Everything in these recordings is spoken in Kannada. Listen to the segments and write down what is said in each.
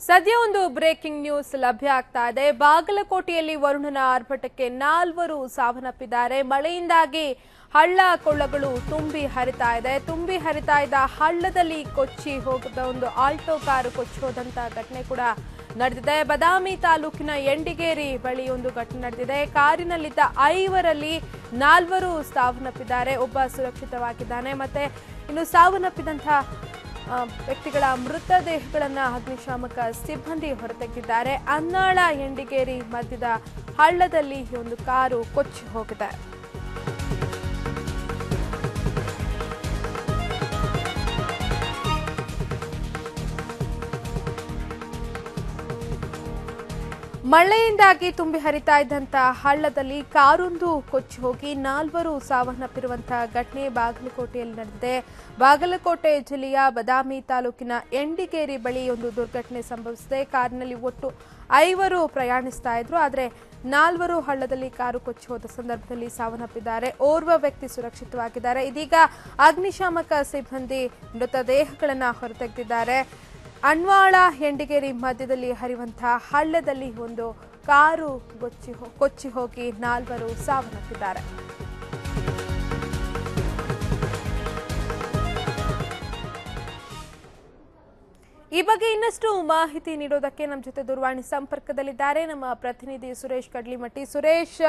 ಸದ್ಯ ಒಂದು ಬ್ರೇಕಿಂಗ್ ನ್ಯೂಸ್ ಲಭ್ಯ ಆಗ್ತಾ ಇದೆ. ಬಾಗಲಕೋಟೆಯಲ್ಲಿ ವರುಣನ ಆರ್ಭಟಕ್ಕೆ 4 ಸಾವನ್ನಪ್ಪಿದ್ದಾರೆ. ಮಳೆಯಿಂದಾಗಿ ಹಳ್ಳ ಕೊಳ್ಳಗಳು ತುಂಬಿ ಹರಿತಾ ಇದೆ. ತುಂಬಿ ಹರಿತಾ ಇದ್ದ ಹಳ್ಳದಲ್ಲಿ ಕೊಚ್ಚಿ ಹೋಗಿದ್ದ ಒಂದು ಆಲ್ಟೋ ಕಾರು ಕೊಚ್ಚಿ ಹೋದಂತ ಘಟನೆ ಕೂಡ ನಡೆದಿದೆ. ಬದಾಮಿ ತಾಲೂಕಿನ ಎಂಡಿಗೇರಿ ಬಳಿ ಒಂದು ಘಟನೆ ನಡೆದಿದೆ. ಕಾರಿನಲ್ಲಿದ್ದ 5ರಲ್ಲಿ 4 ಸಾವನ್ನಪ್ಪಿದ್ದಾರೆ. ಒಬ್ಬ ಸುರಕ್ಷಿತವಾಗಿದ್ದಾನೆ. ಮತ್ತೆ ಇನ್ನು ಸಾವನ್ನಪ್ಪಿದಂತಹ ವ್ಯಕ್ತಿಗಳ ಮೃತದೇಹಗಳನ್ನ ಅಗ್ನಿಶಾಮಕ ಸಿಬ್ಬಂದಿ ಹೊರತೆಗೆದಿದ್ದಾರೆ. ಅನ್ನಾಳ ಎಂಡಿಗೇರಿ ಮಧ್ಯದ ಹಳ್ಳದಲ್ಲಿ ಒಂದು ಕಾರು ಕೊಚ್ಚಿ ಹೋಗಿದೆ. ಮಳೆಯಿಂದಾಗಿ ತುಂಬಿ ಹರಿತಾ ಇದ್ದಂತ ಹಳ್ಳದಲ್ಲಿ ಕಾರೊಂದು ಕೊಚ್ಚಿ ಹೋಗಿ 4 ಸಾವನ್ನಪ್ಪಿರುವಂತಹ ಘಟನೆ ಬಾಗಲಕೋಟೆಯಲ್ಲಿ ನಡೆದಿದೆ. ಬಾಗಲಕೋಟೆ ಜಿಲ್ಲೆಯ ಬದಾಮಿ ತಾಲೂಕಿನ ಎಂಡಿಗೇರಿ ಬಳಿ ಒಂದು ದುರ್ಘಟನೆ ಸಂಭವಿಸಿದೆ. ಕಾರಿನಲ್ಲಿ ಒಟ್ಟು 5 ಪ್ರಯಾಣಿಸ್ತಾ ಇದ್ರು. ಆದರೆ 4 ಹಳ್ಳದಲ್ಲಿ ಕಾರು ಕೊಚ್ಚಿ ಹೋದ ಸಂದರ್ಭದಲ್ಲಿ ಸಾವನ್ನಪ್ಪಿದ್ದಾರೆ. ಓರ್ವ ವ್ಯಕ್ತಿ ಸುರಕ್ಷಿತವಾಗಿದ್ದಾರೆ. ಇದೀಗ ಅಗ್ನಿಶಾಮಕ ಸಿಬ್ಬಂದಿ ಮೃತದೇಹಗಳನ್ನು ಹೊರತೆಗೆದಿದ್ದಾರೆ. ಅನ್ವಾಳ ಎಂಡಿಗೇರಿ ಮಧ್ಯದಲ್ಲಿ ಹರಿಯುವಂತಹ ಹಳ್ಳದಲ್ಲಿ ಒಂದು ಕಾರು ಕೊಚ್ಚಿ ಹೋಗಿ 4 ಸಾವನ್ನಪ್ಪಿದ್ದಾರೆ. ಈ ಬಗ್ಗೆ ಇನ್ನಷ್ಟು ಮಾಹಿತಿ ನೀಡೋದಕ್ಕೆ ನಮ್ಮ ಜೊತೆ ದೂರವಾಣಿ ಸಂಪರ್ಕದಲ್ಲಿದ್ದಾರೆ ನಮ್ಮ ಪ್ರತಿನಿಧಿ ಸುರೇಶ್ ಕಡ್ಲಿಮಟ್ಟಿ. ಸುರೇಶ್,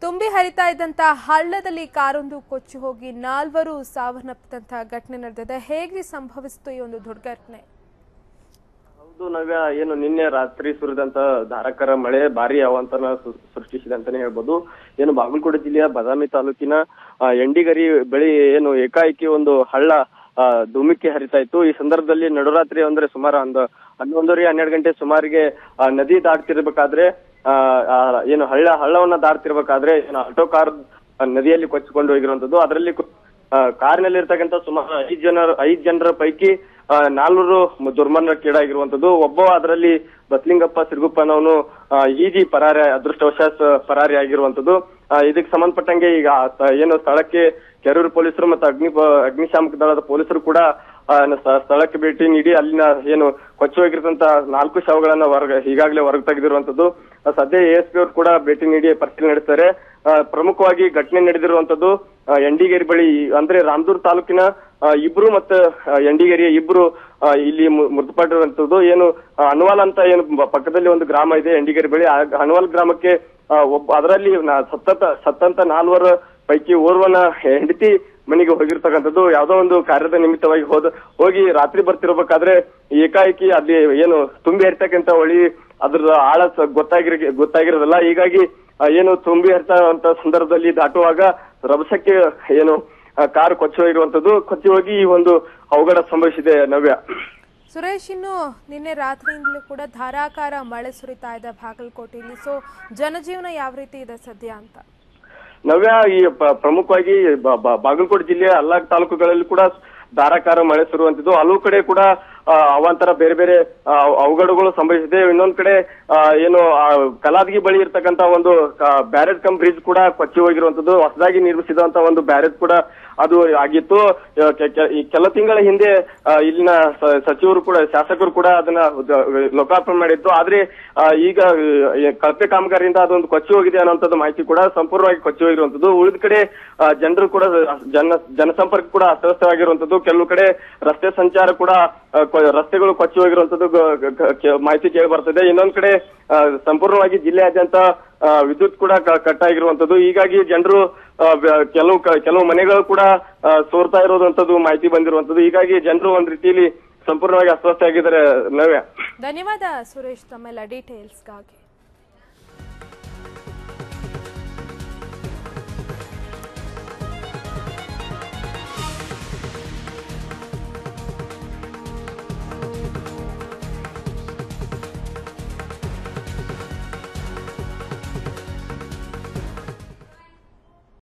ತುಂಬಿ ಹರಿತಾ ಇದ್ದಂತಹ ಹಳ್ಳದಲ್ಲಿ ಕಾರೊಂದು ಕೊಚ್ಚಿ ಹೋಗಿ 4 ಸಾವನ್ನಪ್ಪಿದಂತಹ ಘಟನೆ ನಡೆದಿದೆ. ಹೇಗೆ ಸಂಭವಿಸಿತು ಈ ಒಂದು ದುರ್ಘಟನೆ? ಹೌದು ನವ್ಯ, ಏನು ನಿನ್ನೆ ರಾತ್ರಿ ಸುರಿದಂತ ಧಾರಾಕಾರ ಮಳೆ ಭಾರಿ ಅವಾಂತನ ಸೃಷ್ಟಿಸಿದೆ ಅಂತಾನೆ ಹೇಳ್ಬೋದು. ಏನು ಬಾಗಲಕೋಟೆ ಜಿಲ್ಲೆಯ ಬದಾಮಿ ತಾಲೂಕಿನ ಎಂಡಿಗರಿ ಬಳಿ ಏನು ಏಕಾಏಕಿ ಒಂದು ಹಳ್ಳ ಧುಮಿಕ್ಕಿ ಹರಿತಾ ಇತ್ತು. ಈ ಸಂದರ್ಭದಲ್ಲಿ ನಡುರಾತ್ರಿ ಅಂದ್ರೆ ಸುಮಾರು 11:30-12 ಗಂಟೆ ಸುಮಾರಿಗೆ ನದಿ ದಾಟ್ತಿರ್ಬೇಕಾದ್ರೆ ಏನು ಹಳ್ಳವನ್ನ ದಾಟ್ತಿರ್ಬೇಕಾದ್ರೆ ಏನು ಆಟೋ ಕಾರ್ ನದಿಯಲ್ಲಿ ಕೊಚ್ಚಿಕೊಂಡು ಹೋಗಿರುವಂತದ್ದು. ಅದರಲ್ಲಿ ಕಾರಿನಲ್ಲಿ ಇರ್ತಕ್ಕಂಥ ಸುಮಾರು 5 ಜನರ ಪೈಕಿ 4 ದುರ್ಮರಣಕ್ಕೀಡಾಗಿರುವಂತದ್ದು. ಒಬ್ಬ ಅದರಲ್ಲಿ ಬಸ್ಲಿಂಗಪ್ಪ ಸಿರುಗುಪ್ಪನವನು ಈಜಿ ಅದೃಷ್ಟವಶಾತ್ ಪರಾರಿ ಆಗಿರುವಂತದ್ದು. ಇದಕ್ಕೆ ಸಂಬಂಧಪಟ್ಟಂಗೆ ಈಗ ಏನು ಸ್ಥಳಕ್ಕೆ ಕೆರೂರು ಪೊಲೀಸರು ಮತ್ತು ಅಗ್ನಿಶಾಮಕ ದಳದ ಪೊಲೀಸರು ಕೂಡ ಸ್ಥಳಕ್ಕೆ ಭೇಟಿ ನೀಡಿ ಅಲ್ಲಿನ ಏನು ಕೊಚ್ಚಿ ಹೋಗಿರ್ತಂತ 4 ಶವಗಳನ್ನ ಈಗಾಗಲೇ ಹೊರಗೆ ತೆಗೆದಿರುವಂತದ್ದು. ಸದ್ಯ ASP ಅವರು ಕೂಡ ಭೇಟಿ ನೀಡಿ ಪರಿಶೀಲನೆ ನಡೆಸ್ತಾರೆ. ಪ್ರಮುಖವಾಗಿ ಘಟನೆ ನಡೆದಿರುವಂತದ್ದು ಎಂಡಿಗೇರಿ ಬಳಿ ಅಂದ್ರೆ ರಾಮದುರ್ಗ ತಾಲೂಕಿನ 2 ಮತ್ತು ಎಂಡಿಗೇರಿಯ 2 ಇಲ್ಲಿ ಮೃತಪಟ್ಟಿರುವಂತದ್ದು. ಏನು ಅನ್ವಾಲ್ ಅಂತ ಏನು ಪಕ್ಕದಲ್ಲಿ ಒಂದು ಗ್ರಾಮ ಇದೆ ಎಂಡಿಗೇರಿ ಬಳಿ. ಅನ್ವಾಲ್ ಗ್ರಾಮಕ್ಕೆ ಅದರಲ್ಲಿ ಸತ್ತಂತ 4 ಪೈಕಿ ಓರ್ವನ ಹೆಂಡತಿ ಮನೆಗೆ ಹೋಗಿರ್ತಕ್ಕಂಥದ್ದು. ಯಾವುದೋ ಒಂದು ಕಾರ್ಯದ ನಿಮಿತ್ತವಾಗಿ ಹೋಗಿ ರಾತ್ರಿ ಬರ್ತಿರ್ಬೇಕಾದ್ರೆ ಏಕಾಏಕಿ ಅಲ್ಲಿ ಏನು ತುಂಬಿ ಹರಿತಕ್ಕಂತ ಹೊಳಿ ಅದ್ರ ಆಳ ಗೊತ್ತಾಗಿರೋದಿಲ್ಲ. ಹೀಗಾಗಿ ಏನು ತುಂಬಿ ಹರಿತ ಸಂದರ್ಭದಲ್ಲಿ ದಾಟುವಾಗ ರಭಸಕ್ಕೆ ಏನು ಕಾರು ಕೊಚ್ಚಿ ಹೋಗಿರುವಂತದ್ದು. ಕೊಚ್ಚಿ ಹೋಗಿ ಈ ಒಂದು ಅವಘಡ ಸಂಭವಿಸಿದೆ ನವ್ಯ. ಸುರೇಶ್, ಇನ್ನು ನಿನ್ನೆ ರಾತ್ರಿಯಿಂದಲೂ ಕೂಡ ಧಾರಾಕಾರ ಮಳೆ ಸುರಿತಾ ಇದೆ ಬಾಗಲಕೋಟೆಯಲ್ಲಿ. ಸೊ ಜನಜೀವನ ಯಾವ ರೀತಿ ಇದೆ ಸದ್ಯ ಅಂತ? ನವ್ಯ, ಈ ಪ್ರಮುಖವಾಗಿ ಬಾಗಲಕೋಟೆ ಜಿಲ್ಲೆಯ ಎಲ್ಲ ತಾಲೂಕುಗಳಲ್ಲಿ ಕೂಡ ಧಾರಾಕಾರ ಮಳೆ ಸುರುವಂತಿದ್ದು. ಹಲವು ಕಡೆ ಕೂಡ ಅವಾಂತರ ಬೇರೆ ಬೇರೆ ಅವಘಡಗಳು ಸಂಭವಿಸಿದೆ. ಇನ್ನೊಂದ್ ಕಡೆ ಏನು ಕಲಾದಗಿ ಬಳಿ ಇರ್ತಕ್ಕಂತ ಒಂದು ಬ್ಯಾರೇಜ್ ಕಮ್ ಬ್ರಿಡ್ಜ್ ಕೂಡ ಕೊಚ್ಚಿ ಹೋಗಿರುವಂತದ್ದು. ಹೊಸದಾಗಿ ನಿರ್ಮಿಸಿದಂತ ಒಂದು ಬ್ಯಾರೇಜ್ ಕೂಡ ಅದು ಆಗಿತ್ತು. ಕೆಲ ತಿಂಗಳ ಹಿಂದೆ ಇಲ್ಲಿನ ಸಚಿವರು ಕೂಡ ಶಾಸಕರು ಕೂಡ ಅದನ್ನ ಲೋಕಾರ್ಪಣೆ ಮಾಡಿತ್ತು. ಆದ್ರೆ ಈಗ ಕಳಪೆ ಕಾಮಗಾರಿಯಿಂದ ಅದೊಂದು ಕೊಚ್ಚಿ ಹೋಗಿದೆ ಅನ್ನೋಂಥದ್ದು ಮಾಹಿತಿ ಕೂಡ ಸಂಪೂರ್ಣವಾಗಿ ಕೊಚ್ಚಿ ಹೋಗಿರುವಂತದ್ದು. ಉಳಿದ ಕಡೆ ಜನರು ಕೂಡ ಜನಸಂಪರ್ಕ ಕೂಡ ಅಸ್ತವ್ಯಸ್ತವಾಗಿರುವಂತದ್ದು. ಕೆಲವು ಕಡೆ ರಸ್ತೆ ಸಂಚಾರ ಕೂಡ ರಸ್ತೆಗಳು ಕೊಚ್ಚಿ ಹೋಗಿರುವಂತದ್ದು ಮಾಹಿತಿ ಕೇಳಿ ಬರ್ತದೆ. ಇನ್ನೊಂದ್ ಕಡೆ ಸಂಪೂರ್ಣವಾಗಿ ಜಿಲ್ಲೆಯಾದ್ಯಂತ ವಿದ್ಯುತ್ ಕೂಡ ಕಟ್ ಆಗಿರುವಂತದ್ದು. ಹೀಗಾಗಿ ಜನರು ಕೆಲವು ಮನೆಗಳು ಕೂಡ ಸೋರ್ತಾ ಇರೋದಂತದ್ದು ಮಾಹಿತಿ ಬಂದಿರುವಂತದ್ದು. ಹೀಗಾಗಿ ಜನರು ಒಂದ್ ರೀತಿಯಲ್ಲಿ ಸಂಪೂರ್ಣವಾಗಿ ಅಸ್ವಸ್ಥ ಆಗಿದ್ದಾರೆ ನವ್ಯ. ಧನ್ಯವಾದ ಸುರೇಶ್ ತಮ್ಮೆಲ್ಲ ಡೀಟೇಲ್ಸ್ಗಾಗಿ.